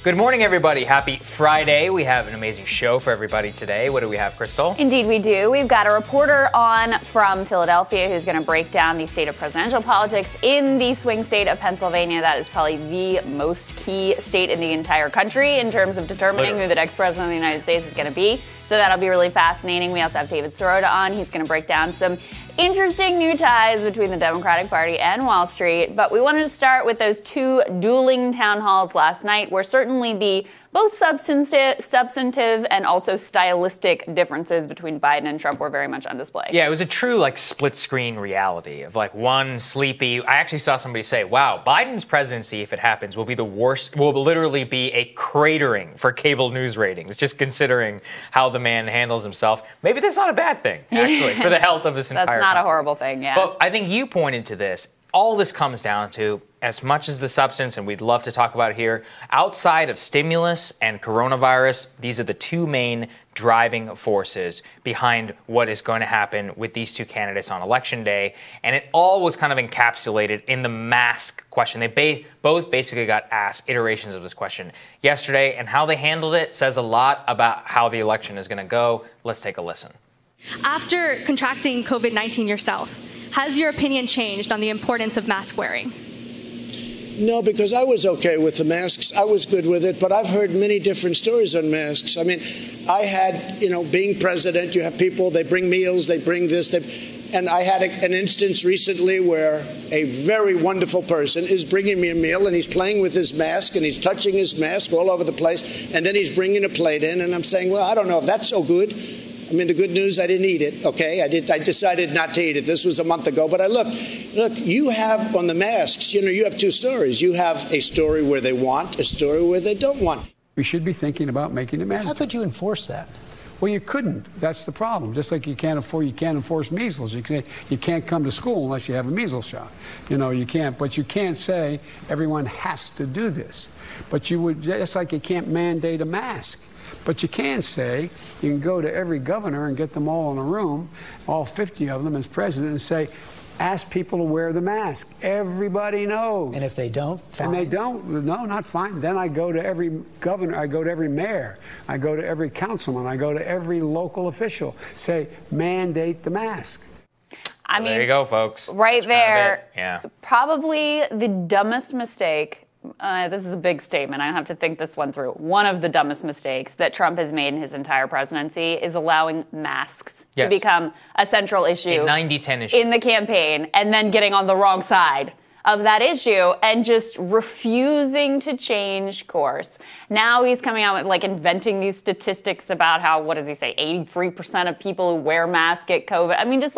Good morning, everybody. Happy Friday. We have an amazing show for everybody today. What do we have, Krystal? Indeed, we do. We've got a reporter on from Philadelphia who's going to break down the state of presidential politics in the swing state of Pennsylvania. That is probably the most key state in the entire country in terms of determining who the next president of the United States is going to be. So that'll be really fascinating. We also have David Sirota on. He's going to break down some interesting new ties between the Democratic Party and Wall Street. But we wanted to start with those two dueling town halls last night, where certainly the both substantive and also stylistic differences between Biden and Trump were very much on display. Yeah, it was a true split screen reality of one sleepy. I actually saw somebody say, wow, Biden's presidency, if it happens, will be the worst, will literally be a cratering for cable news ratings, just considering how the man handles himself. Maybe that's not a bad thing, actually, for the health of this entire country. That's not a horrible thing, yeah. But I think you pointed to this. All this comes down to, as much as the substance, and we'd love to talk about it here, outside of stimulus and coronavirus, these are the two main driving forces behind what is going to happen with these two candidates on Election Day. And it all was kind of encapsulated in the mask question. They both basically got asked iterations of this question yesterday, and how they handled it says a lot about how the election is going to go. Let's take a listen. After contracting COVID-19 yourself, has your opinion changed on the importance of mask wearing? No, because I was okay with the masks. I was good with it, but I've heard many different stories on masks. I mean, I had, being president, you have people, they bring meals, they bring this, and I had an instance recently where a very wonderful person is bringing me a meal, and he's playing with his mask, and he's touching his mask all over the place, and then he's bringing a plate in, and I'm saying, well, I don't know if that's so good. I mean, the good news, I didn't eat it, okay? I decided not to eat it. This was a month ago. But look, you have on the masks, you have two stories. You have a story where they want, a story where they don't want. We should be thinking about making it mandatory. How could you enforce that? Well, you couldn't. That's the problem. Just like you can't enforce measles. You can't come to school unless you have a measles shot. You can't. But you can't say everyone has to do this. But you would, just like you can't mandate a mask. But you can say, you can go to every governor and get them all in a room, all 50 of them as president, and say, ask people to wear the mask. Everybody knows. And if they don't, fines? And they don't, no, not fine. Then I go to every governor, I go to every mayor, I go to every councilman, I go to every local official, say, mandate the mask. I mean, there you go, folks. Right That's there, yeah. Probably the dumbest mistake. This is a big statement. I have to think this one through. One of the dumbest mistakes that Trump has made in his entire presidency is allowing masks to become a central issue. A 90-10 issue. In the campaign, and then getting on the wrong side of that issue and just refusing to change course. Now he's coming out with inventing these statistics about how, what does he say, 83% of people who wear masks get COVID. I mean, just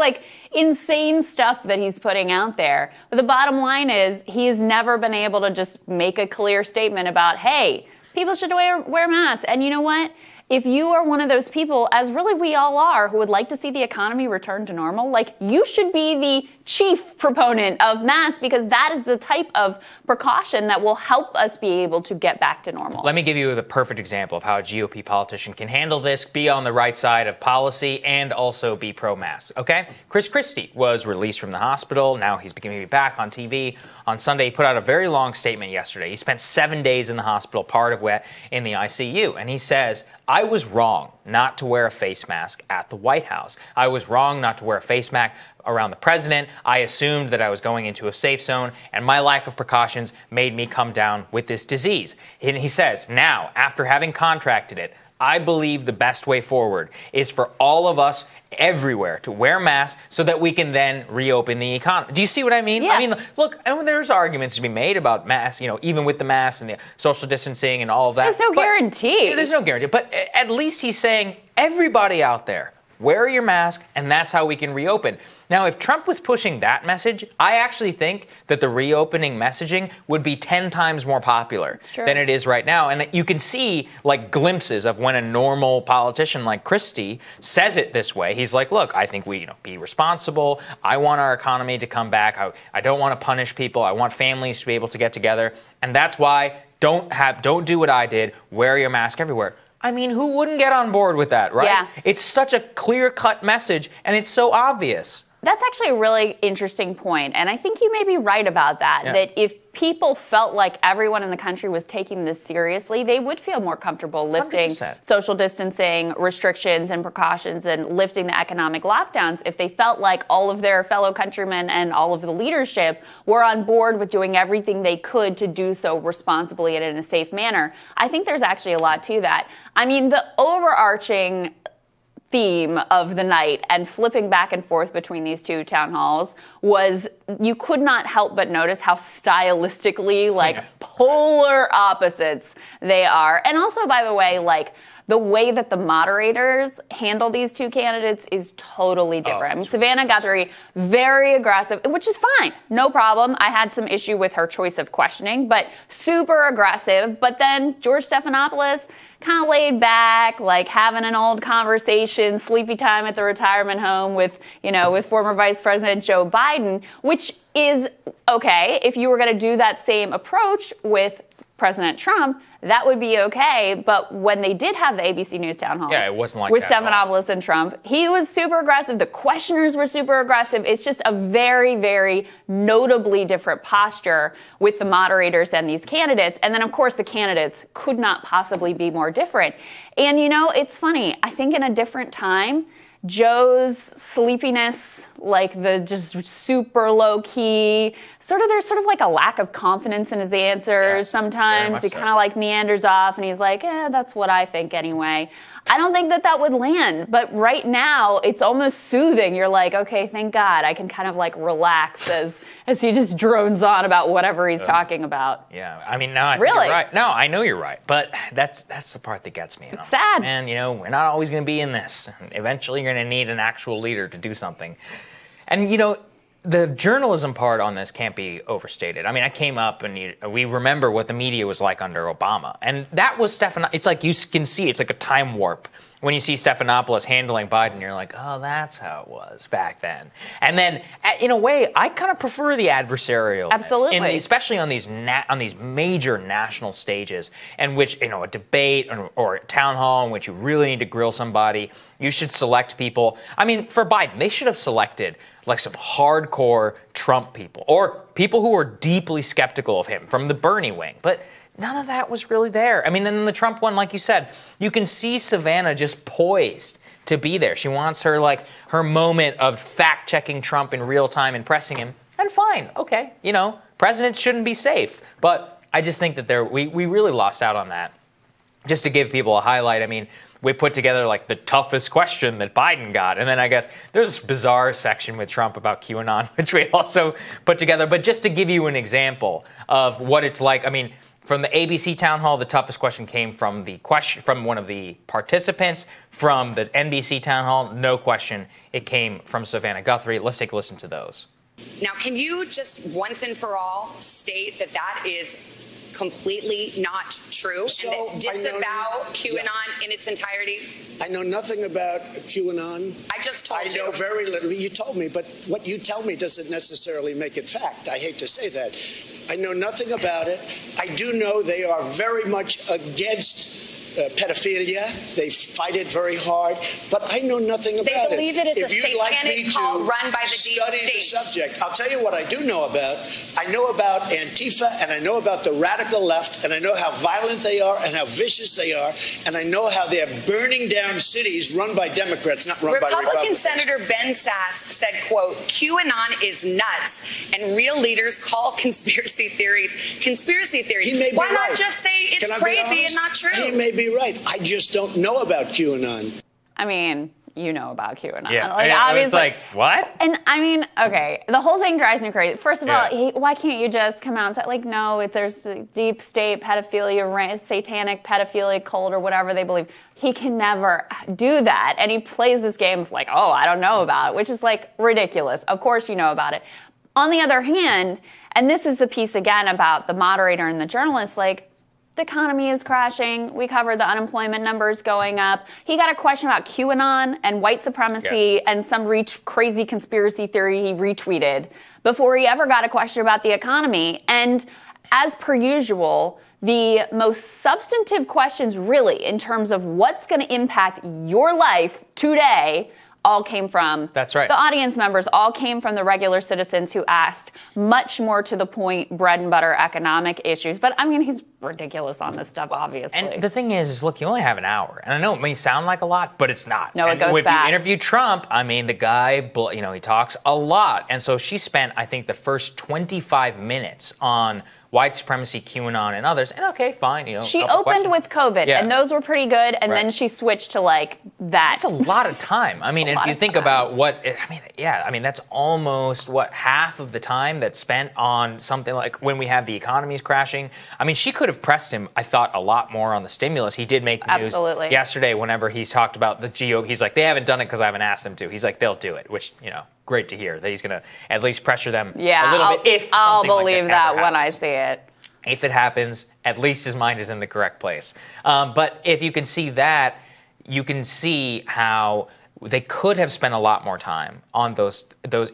insane stuff that he's putting out there. But the bottom line is he has never been able to just make a clear statement about, hey, people should wear masks. And you know what? If you are one of those people, as really we all are, who would like to see the economy return to normal, you should be the chief proponent of masks, because that is the type of precaution that will help us be able to get back to normal. Let me give you the perfect example of how a GOP politician can handle this, be on the right side of policy, and also be pro-mask, okay? Christie was released from the hospital. Now he's beginning to be back on TV. On Sunday, he put out a very long statement yesterday. He spent 7 days in the hospital, part of it in the ICU, and he says, I was wrong not to wear a face mask at the White House. I was wrong not to wear a face mask around the president. I assumed that I was going into a safe zone, and my lack of precautions made me come down with this disease. And he says, now, after having contracted it, I believe the best way forward is for all of us everywhere to wear masks so that we can then reopen the economy. Do you see what I mean? Yeah. I mean, look, there's arguments to be made about masks, even with the masks and the social distancing and all of that. There's no guarantee. There's no guarantee. But at least he's saying, everybody out there, wear your mask, and that's how we can reopen. Now, if Trump was pushing that message, I actually think that the reopening messaging would be 10 times more popular than it is right now. And you can see glimpses of when a normal politician like Christie says it this way. He's like, look, I think we be responsible. I want our economy to come back. I don't want to punish people. I want families to be able to get together. And that's why don't do what I did. Wear your mask everywhere. I mean, who wouldn't get on board with that, right? Yeah. It's such a clear-cut message, and it's so obvious. That's actually a really interesting point, and I think you may be right about that, that if people felt like everyone in the country was taking this seriously, they would feel more comfortable lifting 100%. social distancing restrictions and precautions and lifting the economic lockdowns if they felt like all of their fellow countrymen and all of the leadership were on board with doing everything they could to do so responsibly and in a safe manner. I think there's actually a lot to that. I mean, the overarching theme of the night and flipping back and forth between these two town halls was you could not help but notice how stylistically polar opposites they are. And also, by the way, the way that the moderators handle these two candidates is totally different. I mean, Savannah Guthrie, very aggressive, which is fine, no problem. I had some issue with her choice of questioning, but super aggressive. But then George Stephanopoulos, kind of laid back, having an old conversation, sleepy time at the retirement home with former Vice President Joe Biden, which is okay. If you were going to do that same approach with President Trump, that would be okay. But when they did have the ABC News town hall, it wasn't like with that Stephanopoulos and Trump, he was super aggressive. The questioners were super aggressive. It's just a very, very notably different posture with the moderators and these candidates. And then, of course, the candidates could not possibly be more different. And, it's funny. I think in a different time, Joe's sleepiness, the just super low key, there's a lack of confidence in his answers sometimes. He kind of meanders off and he's like, that's what I think anyway. I don't think that would land, but right now it's almost soothing. You're like, okay, thank God. I can kind of relax as he just drones on about whatever he's talking about. Yeah, I mean, no, I think you're right. No, I know you're right, but that's the part that gets me. It's sad. And, we're not always going to be in this. Eventually you're going to need an actual leader to do something. And, the journalism part on this can't be overstated. I mean, I came up and we remember what the media was like under Obama. And that was it's like you can see, it's like a time warp. When you see Stephanopoulos handling Biden, you're like, oh, that's how it was back then. And then, in a way, I kind of prefer the adversarial. Absolutely. Especially on these major national stages in which, a debate or a town hall in which you really need to grill somebody. You should select people. I mean, for Biden, they should have selected some hardcore Trump people or people who were deeply skeptical of him from the Bernie wing. But none of that was really there. I mean, in the Trump one, like you said, you can see Savannah just poised to be there. She wants her moment of fact-checking Trump in real time and pressing him. And fine, okay, presidents shouldn't be safe. But I just think that we really lost out on that. Just to give people a highlight, I mean, we put together the toughest question that Biden got. And then I guess there's this bizarre section with Trump about QAnon, which we also put together. But just to give you an example of what it's like, I mean, from the ABC town hall, the toughest question came from one of the participants. From the NBC town hall, no question, it came from Savannah Guthrie. Let's take a listen to those. Now, can you just once and for all state that is completely not true and that disavow QAnon in its entirety? I know nothing about QAnon. I just told you. I know very little. You told me, but what you tell me doesn't necessarily make it fact. I hate to say that. I know nothing about it. I do know they are very much against pedophilia. They fight it very hard, but I know nothing about it. They believe it is a satanic cult run by the deep state. The subject. I'll tell you what I do know about. I know about Antifa, and I know about the radical left, and I know how violent they are and how vicious they are, and I know how they're burning down cities run by Democrats, not run by Republicans. Republican Senator Ben Sasse said, quote, QAnon is nuts, and real leaders call conspiracy theories conspiracy theories. Why not just say it's crazy and not true? He may be right. I just don't know about QAnon. I mean, you know about QAnon. Yeah, obviously. It's what? And I mean, okay, the whole thing drives me crazy. First of all, why can't you just come out and say, no, if there's deep state pedophilia, satanic pedophilia cult or whatever they believe. He can never do that. And he plays this game of I don't know about it, which is ridiculous. Of course you know about it. On the other hand, and this is the piece again about the moderator and the journalist, the economy is crashing. We covered the unemployment numbers going up. He got a question about QAnon and white supremacy and some crazy conspiracy theory he retweeted before he ever got a question about the economy. And as per usual, the most substantive questions really in terms of what's going to impact your life today all came from That's right. the audience members, all came from the regular citizens who asked much more to the point, bread and butter economic issues. But I mean, he's ridiculous on this stuff, obviously. And the thing is look, you only have an hour. And I know it may sound like a lot, but it's not. No, it goes if fast. you interview Trump, I mean, the guy, you know, he talks a lot. And so she spent, I think, the first 25 minutes on white supremacy, QAnon, and others. And okay, fine, you know. She opened with COVID, and those were pretty good. And then she switched to like that. That's a lot of time. I mean, if you think about that's almost half of the time that's spent on something like when we have the economy's crashing. I mean, she could have pressed him, I thought, a lot more on the stimulus. He did make news yesterday whenever he's talked about the GOP. He's like, they haven't done it because I haven't asked them to. He's like, they'll do it, which, you know, great to hear that he's going to at least pressure them a little bit. If I'll something believe like that when when I see it. If it happens, at least his mind is in the correct place. But if you can see that, you can see how they could have spent a lot more time on those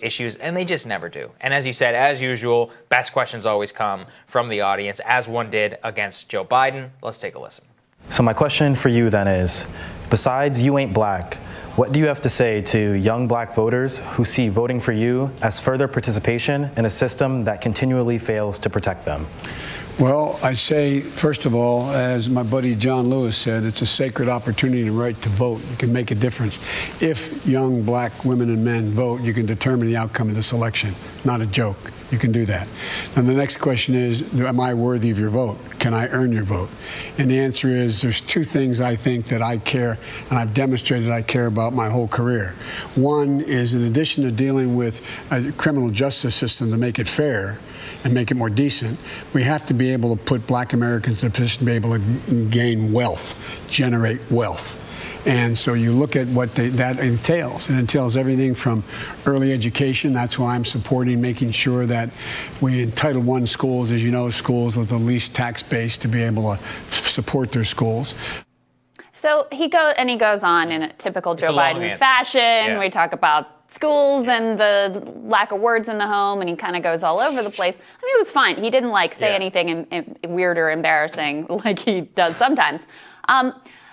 issues, and they just never do. And as you said, as usual, best questions always come from the audience, as one did against Joe Biden. Let's take a listen. So my question for you then is, besides You Ain't Black, what do you have to say to young black voters who see voting for you as further participation in a system that continually fails to protect them? Well, I say, first of all, as my buddy John Lewis said, it's a sacred opportunity and right to vote. You can make a difference. If young black women and men vote, you can determine the outcome of this election. Not a joke. You can do that. And the next question is, am I worthy of your vote? Can I earn your vote? And the answer is, there's two things I think that I care, and I've demonstrated I care about my whole career. One is, in addition to dealing with a criminal justice system to make it fair and make it more decent, we have to be able to put black Americans in a position to be able to gain wealth, generate wealth. And so you look at what that entails. It entails everything from early education. That's why I'm supporting making sure that we in Title I schools, as you know, schools with the least tax base to be able to support their schools. So he goes on in a typical Joe Biden fashion. Yeah. We talk about schools and the lack of words in the home, and he kind of goes all over the place. I mean, it was fine. He didn't say anything weird or embarrassing like he does sometimes.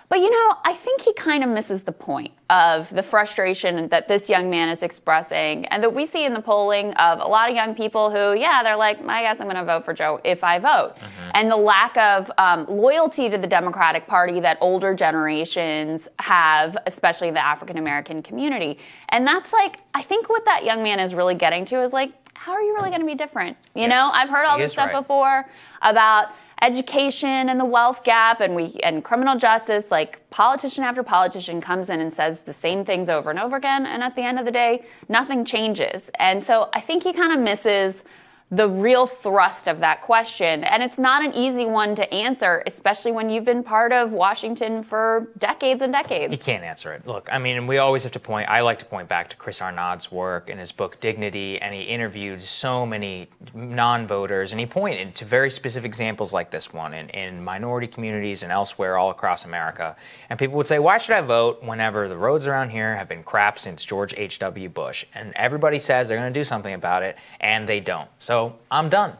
But, you know, I think he kind of misses the point of the frustration that this young man is expressing and that we see in the polling of a lot of young people who, they're like, I guess I'm going to vote for Joe if I vote. Mm-hmm. And the lack of loyalty to the Democratic Party that older generations have, especially the African-American community. And that's like, I think what that young man is really getting to is like, how are you really going to be different? You know, I've heard all this stuff before about education and the wealth gap and criminal justice. Like, politician after politician comes in and says the same things over and over again, and at the end of the day, nothing changes. And so I think he kind of misses the real thrust of that question. And it's not an easy one to answer, especially when you've been part of Washington for decades and decades. You can't answer it. Look, I mean, we always have to I like to point back to Chris Arnaud's work in his book Dignity, and he interviewed so many non-voters, and he pointed to very specific examples like this one in minority communities and elsewhere all across America. And people would say, why should I vote whenever the roads around here have been crap since George H.W. Bush? And everybody says they're going to do something about it, and they don't. So I'm done.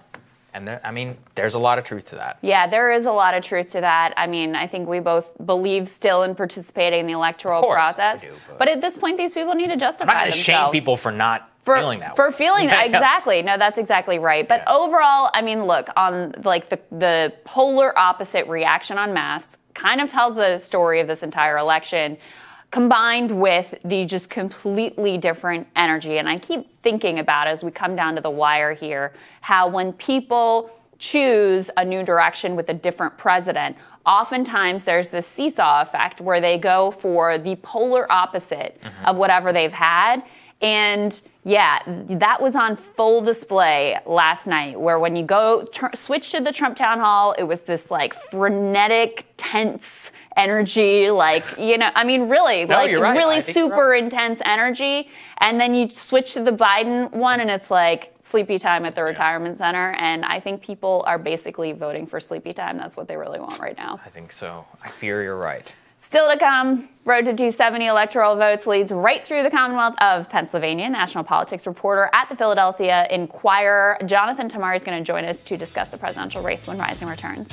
And there's a lot of truth to that. Yeah, there is a lot of truth to that. I mean, I think we both believe still in participating in the electoral process. We do, but at this point, these people need to justify themselves. I'm not going to shame people for not feeling that way. For feeling that, exactly. No, that's exactly right. But overall, I mean, look, on like the polar opposite reaction on masks kind of tells the story of this entire election, combined with the just completely different energy. And I keep thinking about, as we come down to the wire here, how when people choose a new direction with a different president, oftentimes there's this seesaw effect where they go for the polar opposite of whatever they've had. And that was on full display last night, where when you switch to the Trump town hall, it was this like frenetic, tense energy, like, you know, I mean, really, really super intense energy. And then you switch to the Biden one and it's like sleepy time at the retirement center. And I think people are basically voting for sleepy time. That's what they really want right now. I think so. I fear you're right. Still to come, road to 270 electoral votes leads right through the Commonwealth of Pennsylvania. National politics reporter at the Philadelphia Inquirer, Jonathan Tamari, is going to join us to discuss the presidential race when Rising returns.